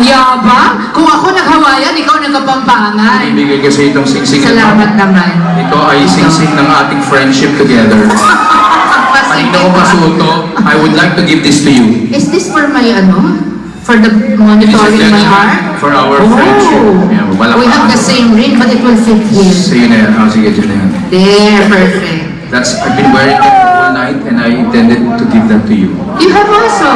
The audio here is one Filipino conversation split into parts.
Yaba? Kung ako nag-Hawaiian, ikaw nagkapampangan. Ibigay kasi itong singsing. Salamat naman. Ito ay singsing ng ating friendship together. Kanina ko masuto, I would like to give this to you. Is this for my For the monitoring my heart? For our friendship. Yeah, we have the same ring, but it will fit here. Sige na yan. Sige, dyan na yan. There, perfect. I've been wearing it all night and I intended to give that to you. You have also.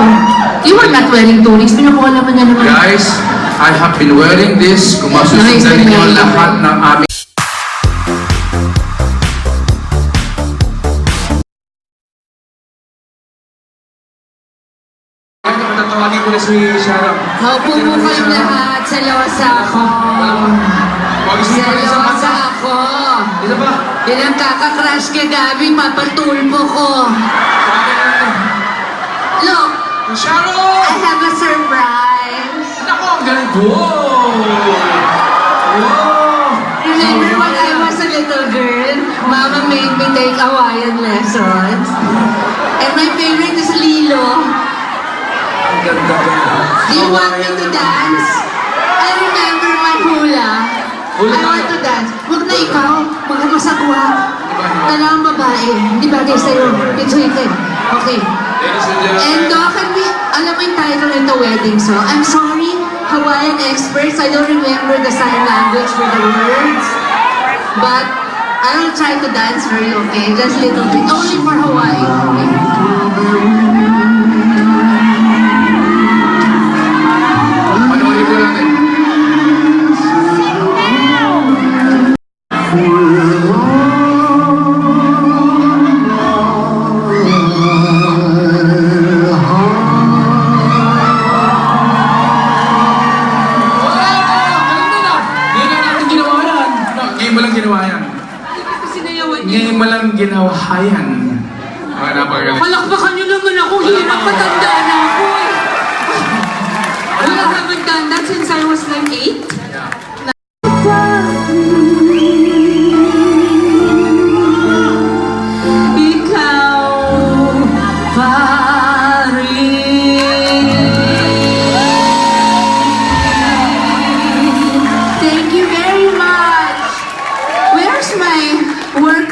You were not wearing tunics. Pinukuha mo niya naman. Guys, I have been wearing this. Kung masusundan niyo lahat ng aming tatawagin ko na si Sharon. Maupo po kayong lahat. Selosa ako. Selosa ako. Isa ba? Yan ang kaka-crush kay Gabi. Papatulpo ko. Look, Sharon! I have a surprise. Nako, ang galing. Wow! Remember when I was a little girl? Mama made me take Hawaiian lessons. And my favorite is Lilo. Ang ganda. Do you want me to dance? I remember my hula. Hula I want tayo. to dance. Huwag na ikaw. Huwag ka masagwa. Dalawang babae. Hindi bagay sa'yo. Pitsuitin. Okay. Ladies and gentlemen. And can we, alam mo yung title nito, wedding song? I'm sorry, Hawaiian experts, I don't remember the sign language for the words. But I will try to dance for you, okay? Just a little bit. Only for Hawaii, okay? Panoorin ko natin. Ngayon mo lang ginawa yan. Napakagaling. Palakpakan nyo naman ako, hirap, patanda na ako eh. I haven't done that since I was like 8.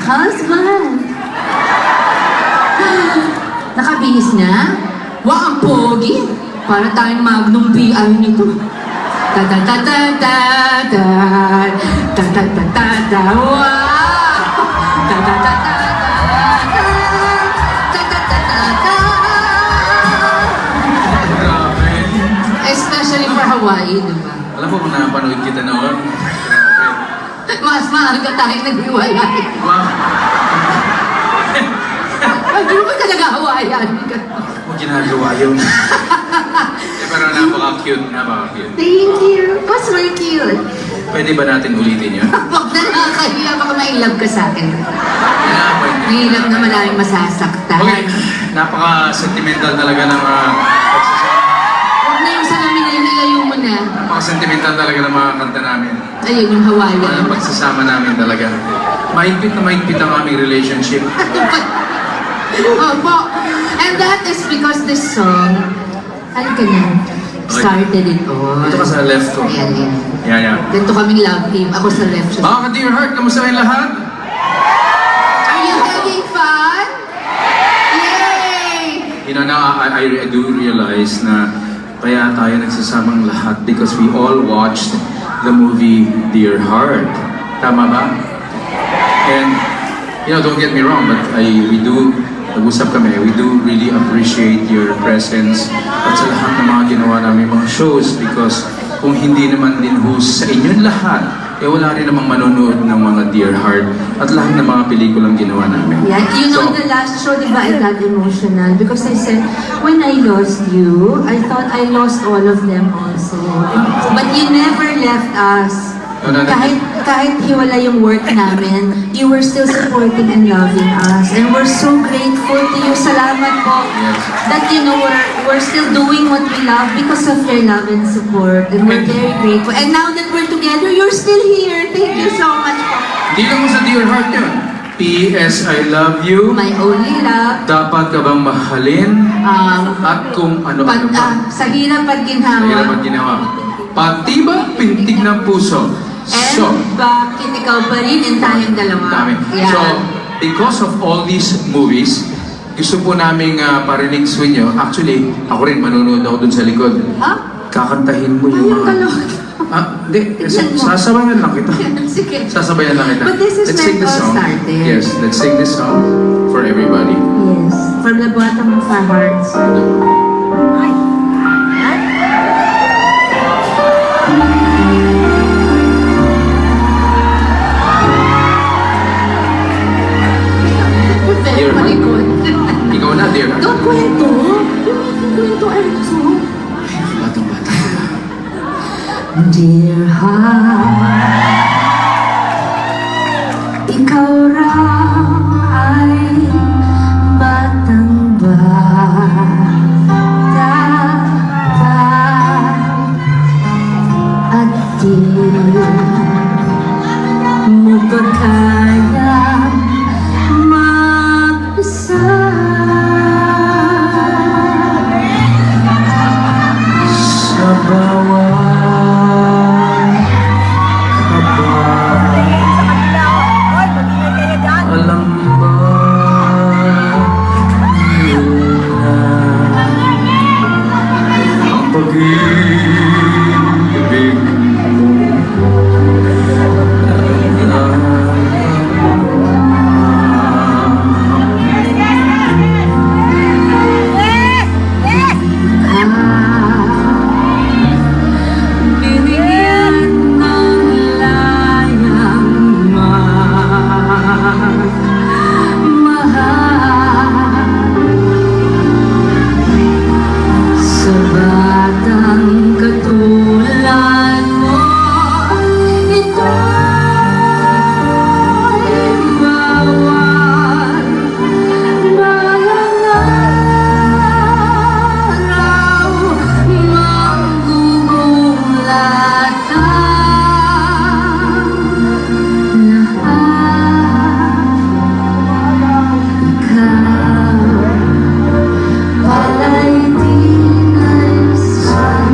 Husband! Nakabihis na? Wa, ang pogi! Para tayong magnum BI nito. Ta-ta-ta-ta-ta-ta! Ta-ta-ta-ta-ta! Wow! Ta-ta-ta-ta-ta-ta! Ta-ta-ta-ta-ta! Especially for Hawaii, diba? Alam mo kung napanood kita noon? Mas maaga tayong naghiwalay. Wow! Hindi mo talaga Hawaiian. Huwag ginagawa yun. Pero napaka-cute, napaka-cute. Thank you. Mas very cute. Pwede ba natin ulitin yun? Huwag na nakakahiya, baka ma-inlove ka sa akin. Mahirap na maraming masasaktan. Okay, napaka-sentimental talaga ng pagsasama. Huwag na yung salamin na yung ilayo mo na. Napaka-sentimental talaga ng mga kanta namin. Ayun, yung Hawaiian. Ang pagsasama namin talaga. Mahigpit na mahigpit ang aming relationship. Opo. And that is because this song, ano ka na, started it all. Dito ka sa left ko. Ayan, ayan. Yan, yan. Ganito kaming love team. Ako sa left siya. Mga ka-Dear Heart, kamusta kayong lahat? Are you having fun? Yay! You know, now I do realize na kaya tayo nagsasamang lahat because we all watched the movie Dear Heart. Tama ba? And, you know, don't get me wrong, but we do, nag-usap kami, we do really appreciate your presence at sa lahat ng mga ginawa namin mga shows because kung hindi naman din sa inyong lahat, wala rin namang manonood ng mga Dear Heart at lahat ng mga pelikulang ginawa namin. Yeah, you know, the last show, di ba, I got emotional because I said, when I lost you, I thought I lost all of them also. But you never left us. No. Kahit hiwala yung work namin, you were still supporting and loving us. And we're so grateful to you. Salamat po. Yes. That, you know, we're still doing what we love because of your love and support. And we're very grateful. And now that we're together, you're still here. Thank you so much po. Hindi lang mo sa Dear Heart yun. P.S. I love you. My only love. Dapat ka bang mahalin? At kung ano-ano pa. Sa hirap at ginhawa. Sa hirap at ginawa. Pati ba pintig ng puso? And bakit ikaw pa rin and tayong dalawa? Dami. Yeah. So, because of all these movies, gusto po naming parinig sa inyo. Actually, ako rin, manonood ako dun sa likod. Ha? Kakantahin mo yung Ayun, dalawa. Hindi. Tignan mo. Sasabayan lang kita. Sige. Sasabayan lang kita. But this is Let's sing meant this all song. started. Yes, let's sing this song for everybody. Yes. From the bottom of our hearts. Dear heart. Malikot. Ikaw na, dear heart. Don't kwento. Yung kwento, Enzo. Batang-bata. Dear heart, ikaw raw ay batang bata at di mo ba kaya mag-isa? Sa bawat kaba, alam ba yun na ang pag-ibig mo Binigyan ng layang mahal sa batang katulad mo. Ito'y bawal araw magugulatan lahat. Ikaw pala'y di na isang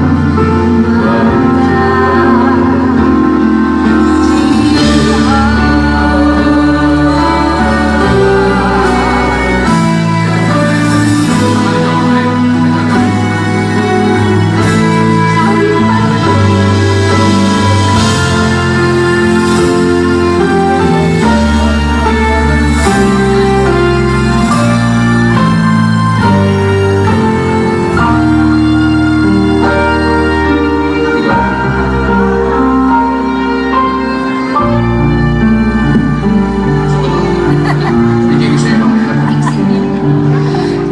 Bigay ko sa'yo mamaya.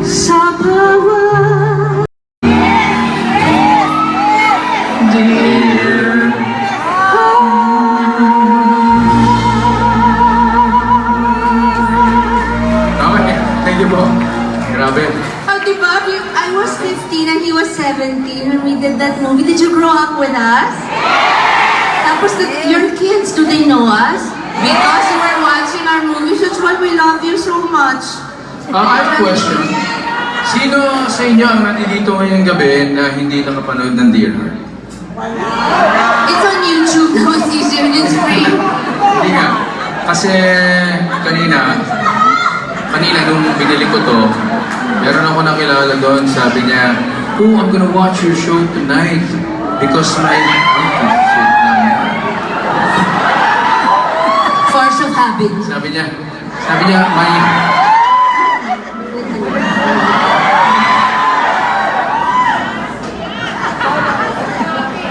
sa bawat Dear Okay, thank you po. Grabe. Oh, diba? I was 15 and he was 17 when we did that movie. Did you grow up with us? Tapos your kids, do they know us? Because you were watching our movies, that's why we love you so much. I have a question. Sino sa inyo ang nandito ngayong gabi na hindi nakapanood ng Dear Heart? It's on YouTube now, it's easier, it's free. Hindi nga. Kasi kanina nung binili ko to, meron ako nakilala doon, sabi niya, "Oh, I'm gonna watch your show tonight because my..." Force of habit. Sabi niya, may...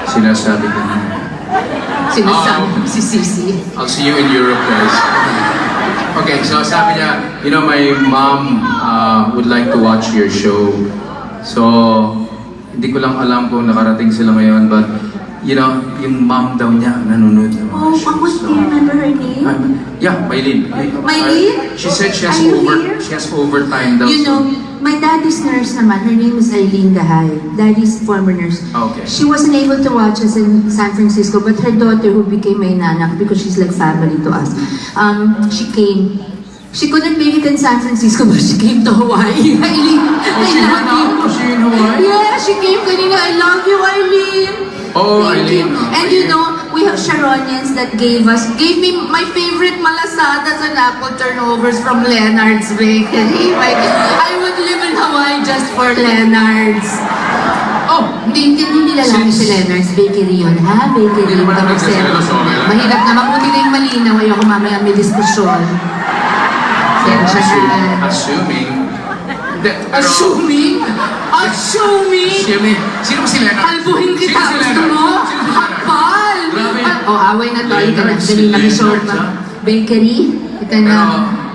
Sinasabi ko na, Sinasabi si Sisi. I'll see you in Europe, guys. Okay, so sabi niya, you know, my mom would like to watch your show. So, hindi ko lang alam kung nakarating sila ngayon, but, you know, yung mom daw niya nanonood ng mga Oh, shows. what do you remember her name? Yeah, Maylin. Maylin? She said she Are has you here? overtime daw. You know, my dad is nurse naman. Her name is Eileen Gahay. Daddy's former nurse. Okay. She wasn't able to watch us in San Francisco, but her daughter, who became my nanak because she's like family to us, she came. She couldn't make it in San Francisco, but she came to Hawaii. Eileen, I she love you. Was she in Hawaii? Yeah, she came kanina. I love you, Eileen. Oh, Thank you. Eileen. And you know, we have Sharonians that gave me my favorite malasadas and apple turnovers from Leonard's Bakery. I would live in Hawaii just for Leonard's. Oh, hindi nila lang si Leonard's Bakery yun, ha? Bakery. Hindi naman Ito, nagsaselos, okay lang. mahirap na, mabuti na yung malinaw. Ayoko mamaya may diskusyon. Sensya na. Assuming. Hindi, pero- Assuming? Assuming? Sino si Leonard? Kalbuhin kita, Sino si gusto Leonard? mo? Sino si Leonard? Kapal! Grabe. Oh, away na tayo. Ika na, Leonard, dali na, si resort Leonard, na. Bakery? Ika Pero na.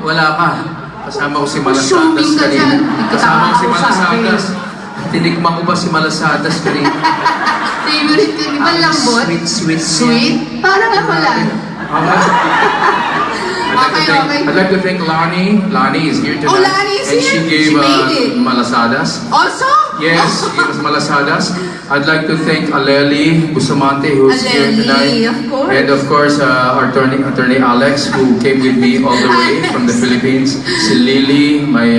wala ka. Kasama ko si Malasadas Assuming ka kanina. dyan. Kasama ko si Ikaw sa akin. Malasadas. Tinikman ko ba si Malasadas kanina? Favorite ko, di ba lambot? Sweet. Sweet? Parang ako lang. Okay. I'd like to thank Lonnie. Lonnie is here tonight. Oh, Lonnie is and here. she gave She made it. Malasadas. Also? Yes, she gave us Malasadas. I'd like to thank Aleli Bustamante, who's here Aleli, tonight. of course. And of course, our attorney Alex, who came with me all the way from the Philippines. Si Lily, my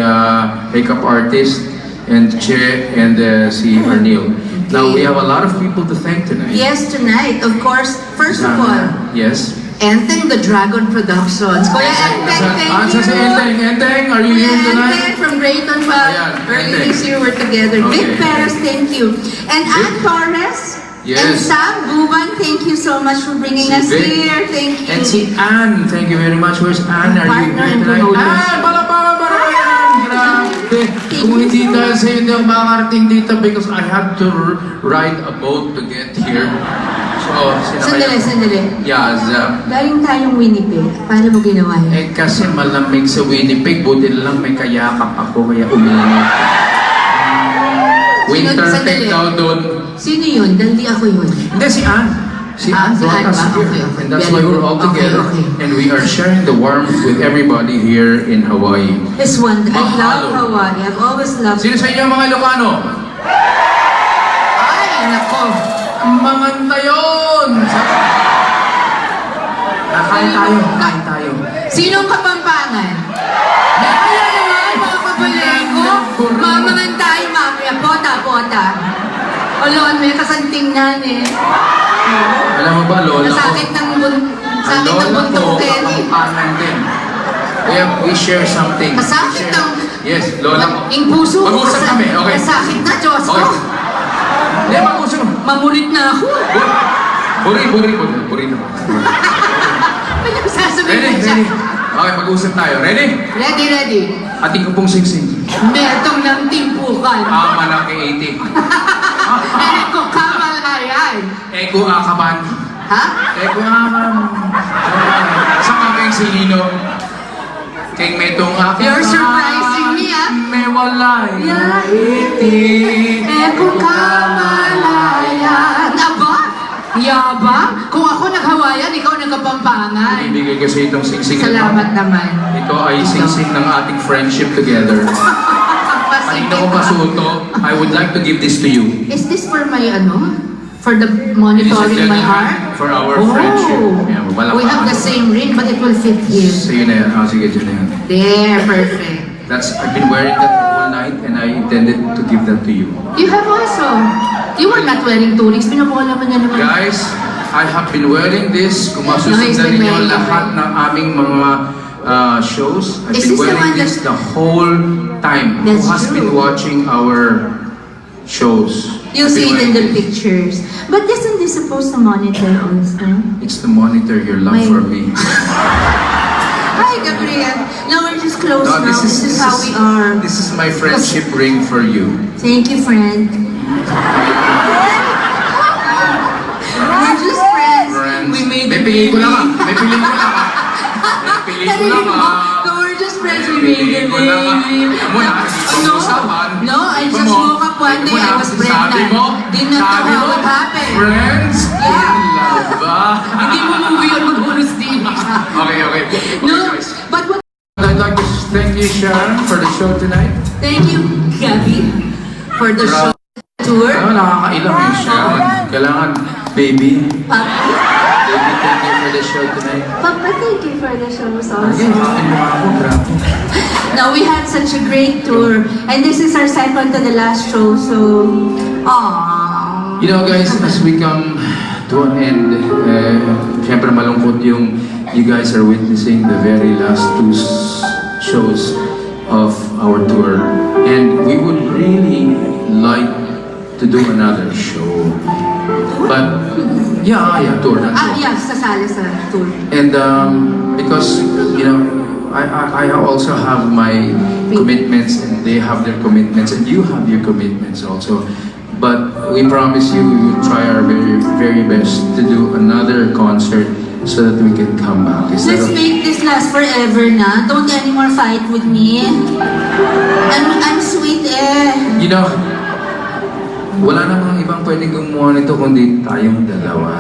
makeup artist, and Che, and si Arnil. Now, we have a lot of people to thank tonight. Yes, tonight. Of course, first of all, Yes. Enteng the Dragon Productions. Kuya Enteng, thank you. Si Enteng, are you here tonight? Enteng from Drayton pa. Ayan, Early Enteng. this year we're together. Okay. Vic Perez, thank you. And Ann Torres. Yes. And Sam Buban, thank you so much for bringing Si us Vic. here. Thank you. And si Anne, thank you very much. Where's Anne? Are you Partner here and tonight? promoter. Anne, palapakan para kay Anne. Grabe. Kung hindi dahil sa'yo, hindi ako makakarating dito because I had to ride a boat to get here. So, Sandali. Yes. Galing tayong Winnipeg. Paano mo ginawa yun? Eh kasi malamig sa Winnipeg, buti na lang may kayakap ako kaya umiinit. Winter Sandali. take daw doon. Sino yun? Dandi ako yun. Hindi, si Anne. Si Ah, Anne si brought Anne us ba? here. Okay. And that's Very why we're good. all Okay, together. okay. And we are sharing the warmth with everybody here in Hawaii. This one, I love Mahalo. Hawaii. I've always loved Sino sa inyo ang mga Ilocano? Ay, nako. Manganta yun! Kain tayo. Sinong Kapampangan? Ayan naman, mga kabalego. Mamangan tayo mamaya. Pota. Olon, may kasantingnan eh. Alam mo ba, lola ko? Nasakit ng Ang lola ko, buntukin. kapampangan din. We share something. Masakit ng... Yes, lola ko. Yung puso ko. Mag-usap kami, okay. Masakit na, Diyos ko. Okay. Hindi, mag-usap. Mamulit na ako. Buri na. May nagsasabihin na siya. Ready? Okay, mag-usap tayo. Ready? Ready. Ating ko pong singsing. Mertong ng timpukan. Malaki 80. Eko kamalayan. Eko akaban. Ha? Eko akaban. Sa kang silino. Kay metong akaban. You're surprising me, ah. May walay. Yeah. Eko kamalayan. Aba? Yaba? Kung ako nag-Hawaiian, ikaw nag-Kapampangan. Ibigay kasi itong singsing. Salamat naman. Ito ay singsing ng ating friendship together. Kanina ko masuto, I would like to give this to you. Is this for my For the Ladies and monitoring my gentlemen, heart? for our friendship. Yeah, wala We pa. have the same ring, but it will fit here. So yun na yan. Sige, yun na yan. There, perfect. I've been wearing that the whole night and I intended to give that to you. You have also. You were not wearing tunics. Pinukuha naman niya naman. Guys, I have been wearing this. Kung No, he's masusundan been ninyo wearing it. lahat ng aming mga shows, I've Is been this the one wearing this that- the whole time. Who That's has been true. watching our shows? You'll I've been see it in wearing the this. pictures. But isn't this supposed to monitor also? It's to monitor your love My- for me. Hi, Gabriel. Now we're just close No, now. This is how we are. This is my friendship ring for you. Thank you, friend. We're just friends. Friends. We made May a pelikula ka. baby. May pelikula ka. May pelikula Narinig ka. mo? No, we're just friends. We made a Pelikula ka. baby. Alam mo, nakikita mo usapan. No, I Alam just mo, woke up one day. I was sabi pregnant. mo, Didn't know sabi how mo, it happened. Friends Yeah. in love ba? Hindi mo movie yun mag-bonus din. Okay. No, guys. but what? I'd like to thank you, Sharon, for the show tonight. Thank you, Gabby, for the show tour. Nakakailang yun, Sharon. Kailangan, baby. Papi, Baby, thank you for the show tonight. Papa, thank you for the show Okay, also. happy mo ako, grabe. Now, we had such a great tour, and this is our second to the last show, so, aww. You know guys, as we come to an end, syempre malungkot yung you guys are witnessing the very last two shows of our tour. And we would really like to do another show. But, yeah, tour, not show. Yeah, sasali sa tour. And because, you know, I also have my commitments and they have their commitments and you have your commitments also. But we promise you we will try our very, very best to do another concert so that we can come back. Let's make this last forever na. Don't anymore fight with me. I'm sweet eh. You know, wala namang ibang pwedeng gumawa nito kundi tayong dalawa.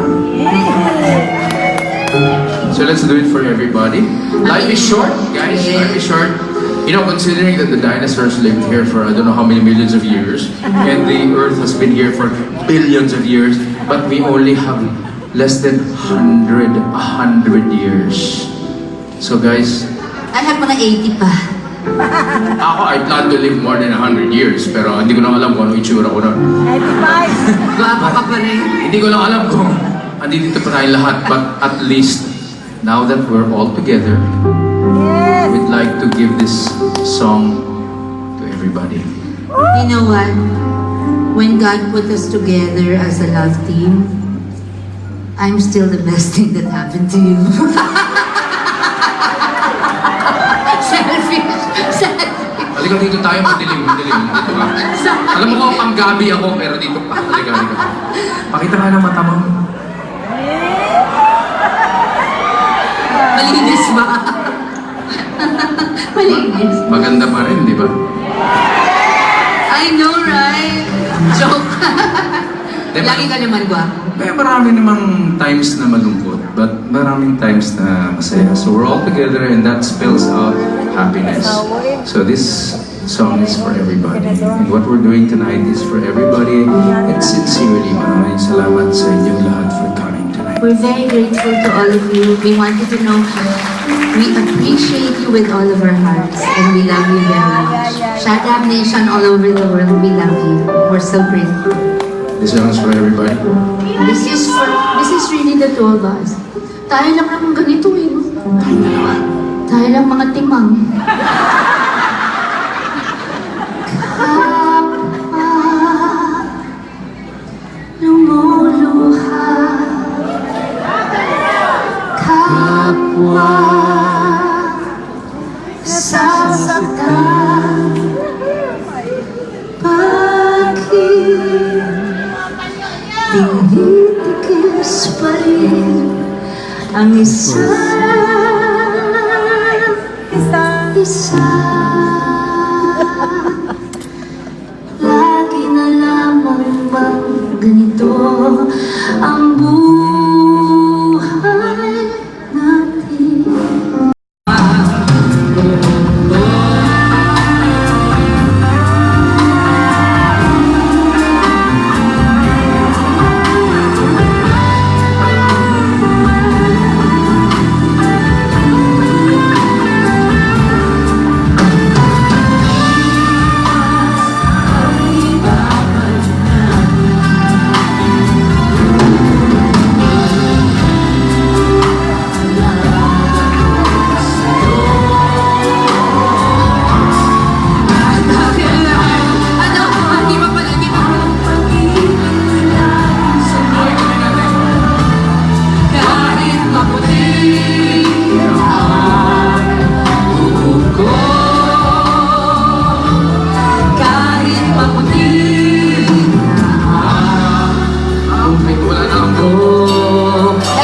So let's do it for everybody. Life is short, guys. Life is short. You know, considering that the dinosaurs lived here for I don't know how many millions of years, and the Earth has been here for billions of years, but we only have less than 100 years. So guys, I have mga 80 pa. ako I plan to live more than 100 years, pero hindi ko lang alam kung ano itsura ko na. 85! Gwapo ka pa rin. Hindi ko lang alam kung andito pa tayong lahat, but at least now that we're all together, we'd like to give this song to everybody. You know what? When God put us together as a love team, I'm still the best thing that happened to you. Selfish. Halika dito tayo, madilim. Dito ka. Alam mo ko, pang-gabi ako, pero dito pa. Halika. Pakita nga ng mata mo. Malinis ba? Malinis. Maganda pa rin, di ba? I know, right? Joke. Diba? Lagi ka naman gwapo. May marami namang times na malungkot, but maraming times na masaya. So we're all together and that spells out happiness. So this song is for everybody. And what we're doing tonight is for everybody. And sincerely, maraming salamat sa inyong lahat for coming tonight. We're very grateful to all of you. We want you to know we appreciate you with all of our hearts and we love you very much. Shadab Nation all over the world, we love you. We're so grateful. This song is for everybody. This is really the two of us. Tayo lang naman ganito eh. No? Tayong dalawa. Tayo lang mga timang. Kapwa lumuluha, kapwa sasaktan, bakit tinitikis pa rin ang isa lagi na lamang bang ganito ang buhay natin.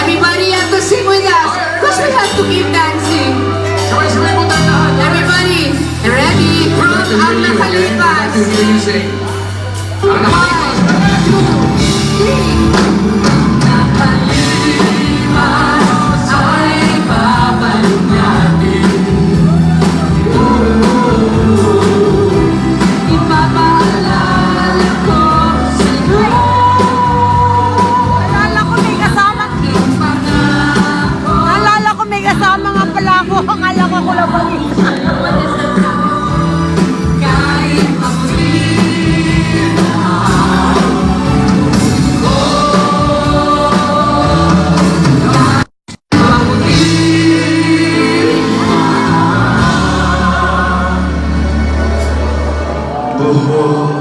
Everybody have to sing with us because we have to keep dancing. Everybody, ready? Ang nakalipas. Ang nakalipas. 1, 2, 3. Nakalipas ay babalik natin. Ipapaalala ko sa'yo. Naalala ko may kasama nga pala ako. Ang alam ko lang ba Kahit mabuti buhok